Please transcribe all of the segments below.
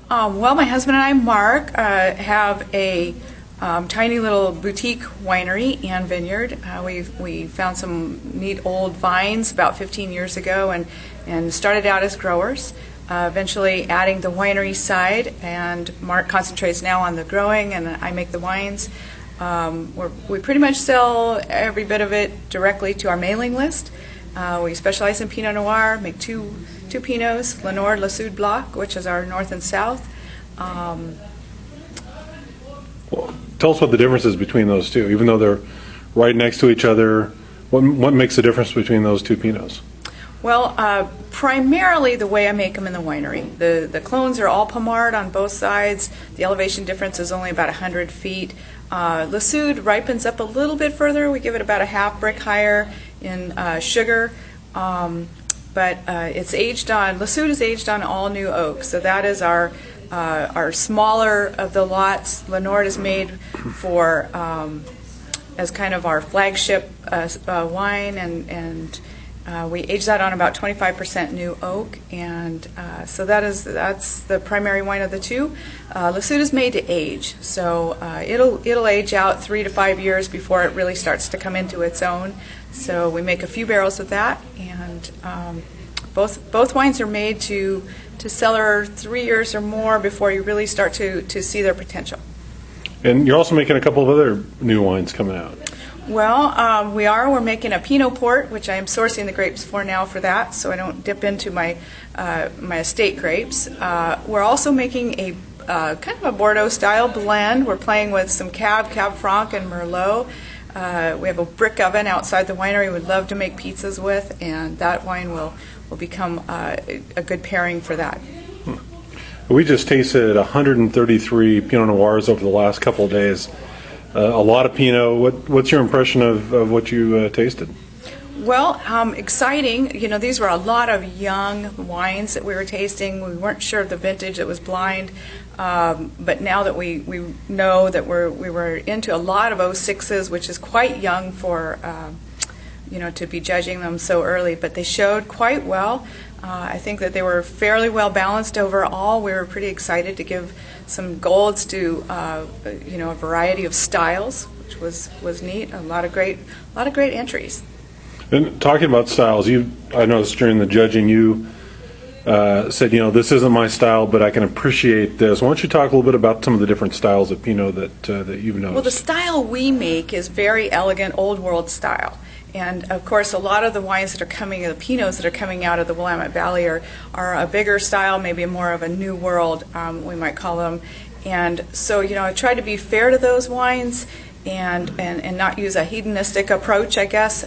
Well, my husband and I, Mark, have a tiny little boutique winery and vineyard. We found some neat old vines about 15 years ago and started out as growers, eventually adding the winery side, and Mark concentrates now on the growing and I make the wines. We pretty much sell every bit of it directly to our mailing list. We specialize in Pinot Noir, make two Pinots, Le Nord, Le Sud Blanc, which is our north and south. Well, tell us what the difference is between those two. Even though they're right next to each other, what makes the difference between those two Pinots? Well, primarily the way I make them in the winery. The clones are all pommard on both sides. The elevation difference is only about 100 feet. Le Sud ripens up a little bit further. We give it about a half brick higher in sugar. But it's aged on, Le Sud is aged on all new oak. So that is our smaller of the lots. Le Nord is made for as kind of our flagship wine, and we age that on about 25% new oak, and so that's the primary wine of the two. Le Sud is made to age, so it'll age out 3 to 5 years before it really starts to come into its own. So we make a few barrels of that, and both wines are made to cellar 3 years or more before you really start to see their potential. And you're also making a couple of other new wines coming out. Well, we're making a Pinot Port, which I am sourcing the grapes for now for that, so I don't dip into my estate grapes. We're also making a kind of a Bordeaux style blend. We're playing with some Cab Franc, and Merlot. We have a brick oven outside the winery we'd love to make pizzas with, and that wine will become a good pairing for that. We just tasted 133 Pinot Noirs over the last couple of days. A lot of Pinot. What's your impression of what you tasted? Well, exciting. You know, these were a lot of young wines that we were tasting. We weren't sure of the vintage; it was blind. But now that we know that we were into a lot of 06s, which is quite young for to be judging them so early. But they showed quite well. I think that they were fairly well balanced overall. We were pretty excited to give some golds to a variety of styles, which was neat. A lot of great entries. And talking about styles, I noticed during the judging you said, this isn't my style, but I can appreciate this. Why don't you talk a little bit about some of the different styles of Pinot that you've noticed? Well, the style we make is very elegant, old world style. And of course, a lot of the wines that are coming, the Pinots that are coming out of the Willamette Valley are a bigger style, maybe more of a new world, we might call them. And so, I try to be fair to those wines and not use a hedonistic approach, I guess,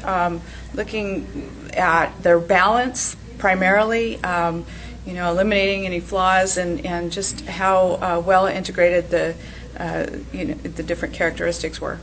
looking at their balance primarily, eliminating any flaws and just how well integrated the different characteristics were.